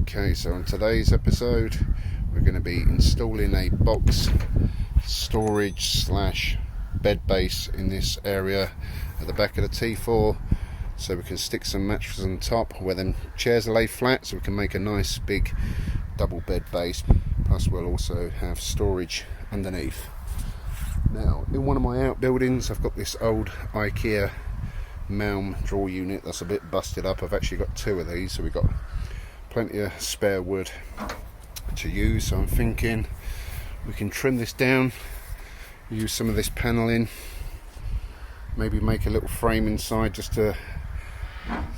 Okay, so in today's episode we're going to be installing a box storage slash bed base in this area at the back of the T4, so we can stick some mattresses on top where them chairs lay flat, so we can make a nice big double bed base. Plus we'll also have storage underneath. Now in one of my outbuildings I've got this old IKEA Malm drawer unit that's a bit busted up. I've actually got two of these, so we've got plenty of spare wood to use. So I'm thinking we can trim this down, use some of this paneling, maybe make a little frame inside just to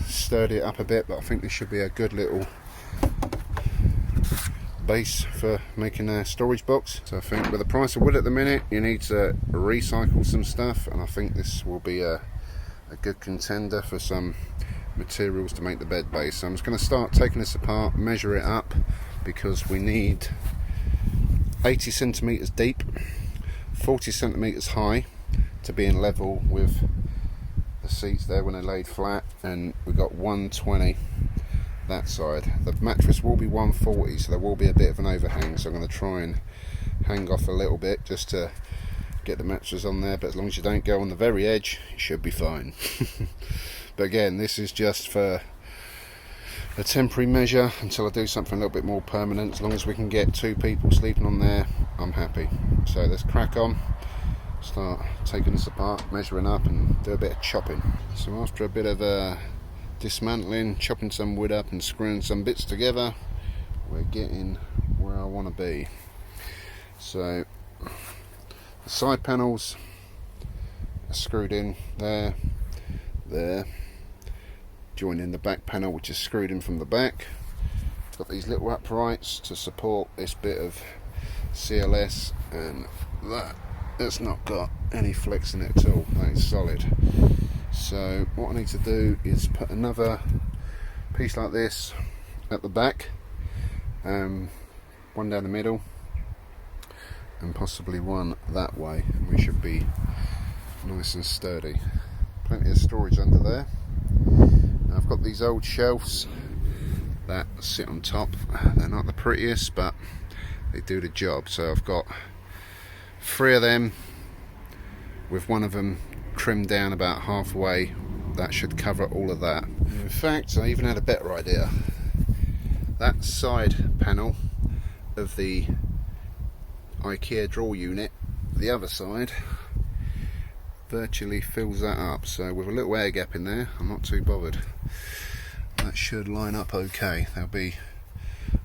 sturdy it up a bit. But I think this should be a good little base for making a storage box. So I think with the price of wood at the minute, you need to recycle some stuff, and I think this will be a good contender for some materials to make the bed base. So I'm just going to start taking this apart, measure it up, because we need 80 centimeters deep, 40 centimeters high to be in level with the seats there when they're laid flat, and we've got 120 that side. The mattress will be 140, so there will be a bit of an overhang, so I'm going to try and hang off a little bit just to get the mattress on there, but as long as you don't go on the very edge, you should be fine. But again, this is just for a temporary measure until I do something a little bit more permanent. As long as we can get two people sleeping on there, I'm happy. So let's crack on, start taking this apart, measuring up, and do a bit of chopping. So after a bit of dismantling, chopping some wood up and screwing some bits together, we're getting where I want to be. So the side panels are screwed in there, joining the back panel, which is screwed in from the back. Got these little uprights to support this bit of CLS, and that's not got any flex in it at all. That is solid. So what I need to do is put another piece like this at the back, one down the middle, and possibly one that way, and we should be nice and sturdy. Plenty of storage under there. Now I've got these old shelves that sit on top. They're not the prettiest, but they do the job. So I've got 3 of them, with one of them trimmed down about halfway. That should cover all of that. In fact, I even had a better idea. That side panel of the IKEA drawer unit, the other side, virtually fills that up. So with a little air gap in there, I'm not too bothered. That should line up okay. There'll be,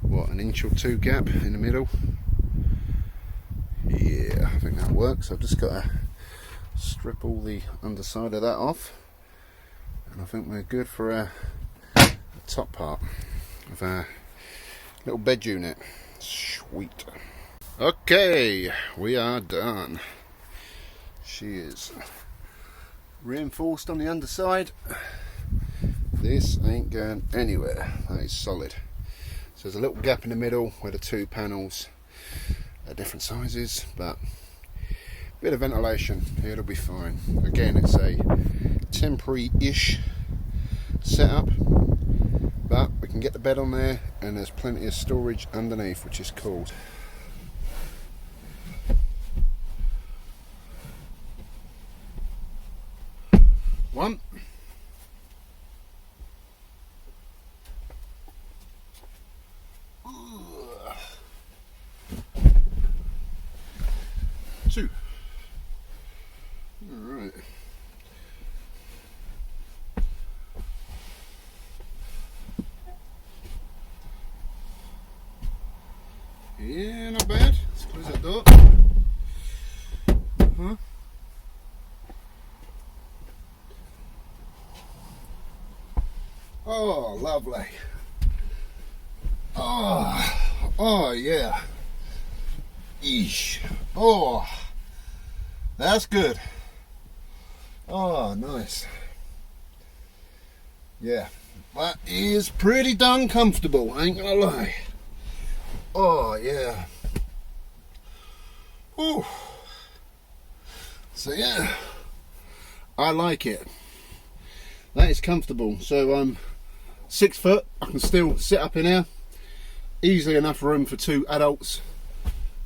what, an inch or 2 gap in the middle. Yeah, I think that works. I've just got to strip all the underside of that off, and I think we're good for the top part of our little bed unit. Sweet. Okay, we are done. She is reinforced on the underside. This ain't going anywhere. That is solid. So there's a little gap in the middle where the 2 panels are different sizes, but a bit of ventilation, it'll be fine. Again, it's a temporary-ish setup, but we can get the bed on there, and there's plenty of storage underneath, which is cool. One. 2. Alright. Yeah, not bad. Let's close that door. Oh, lovely. Oh yeah. Eesh. Oh, that's good. Oh, nice. Yeah, that is pretty darn comfortable, I ain't gonna lie. Oh yeah. Ooh. So yeah, I like it. That is comfortable. So 6 foot, I can still sit up in here easily enough room for 2 adults,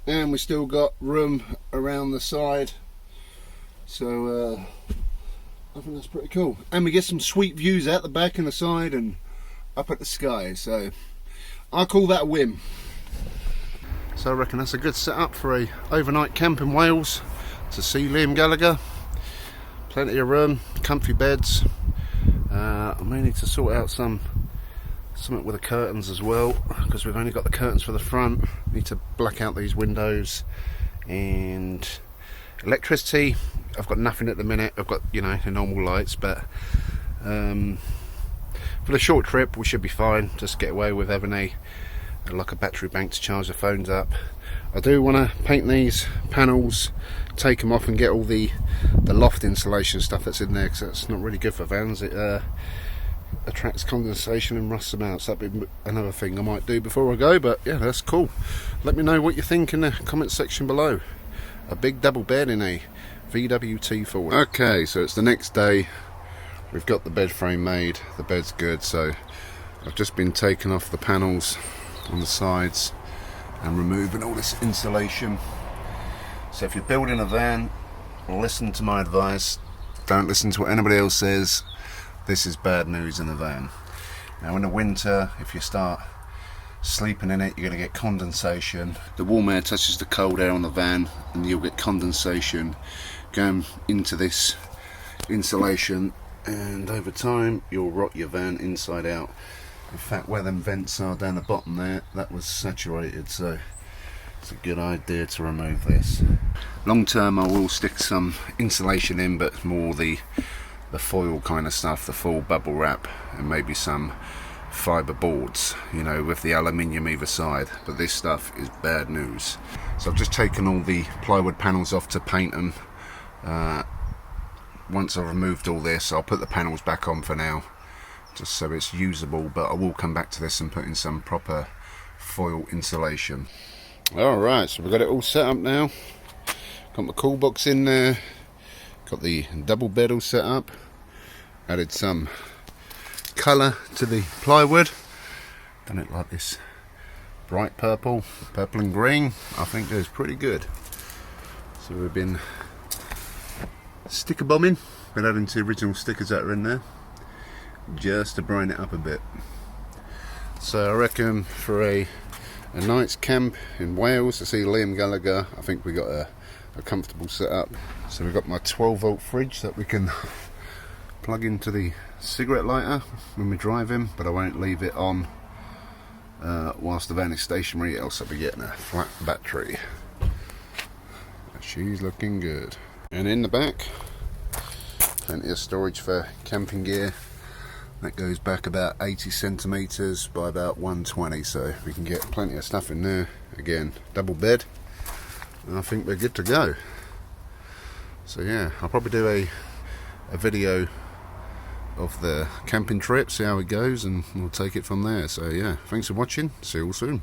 and we still got room around the side, so I think that's pretty cool. And we get some sweet views out the back and the side and up at the sky, so I call that a win. So I reckon that's a good setup for a overnight camp in Wales to see Liam Gallagher. Plenty of room, comfy beds. I may need to sort out something with the curtains as well, because we've only got the curtains for the front. Need to black out these windows. And electricity, I've got nothing at the minute. I've got, you know, the normal lights, but for the short trip we should be fine. Just get away with having like a battery bank to charge the phones up. I do want to paint these panels, take them off and get all the loft insulation stuff that's in there, because that's not really good for vans. It attracts condensation and rusts them out, so that'd be another thing I might do before I go. But yeah, that's cool. Let me know what you think in the comment section below. A big double bed in a VW T4. Okay, so it's the next day. We've got the bed frame made, the bed's good, so I've just been taking off the panels on the sides and removing all this insulation. So if you're building a van, listen to my advice. Don't listen to what anybody else says. This is bad news in the van. Now in the winter, if you start sleeping in it, you're going to get condensation. The warm air touches the cold air on the van and you'll get condensation going into this insulation, and over time you'll rot your van inside out. In fact, where them vents are down the bottom there, that was saturated, so it's a good idea to remove this. Long term I will stick some insulation in, but more the foil kind of stuff, the full bubble wrap, and maybe some fibre boards, you know, with the aluminium either side. But this stuff is bad news. So I've just taken all the plywood panels off to paint them. Once I've removed all this, I'll put the panels back on for now, just so it's usable, but I will come back to this and put in some proper foil insulation. Alright, so we've got it all set up now. Got my cool box in there, got the double bed all set up, added some colour to the plywood, done it like this bright purple and green. I think that's pretty good. So we've been sticker bombing, been adding to the original stickers that are in there, just to brighten it up a bit. So I reckon for a night's camp in Wales to see Liam Gallagher, I think we got a comfortable setup. So we've got my 12-volt fridge that we can plug into the cigarette lighter when we're driving, but I won't leave it on whilst the van is stationary, else I'll be getting a flat battery. She's looking good. And in the back, plenty of storage for camping gear. That goes back about 80 centimetres by about 120, so we can get plenty of stuff in there. Again, double bed, and I think we're good to go. So yeah, I'll probably do a video of the camping trip, see how it goes, and we'll take it from there. So yeah, thanks for watching, see you all soon.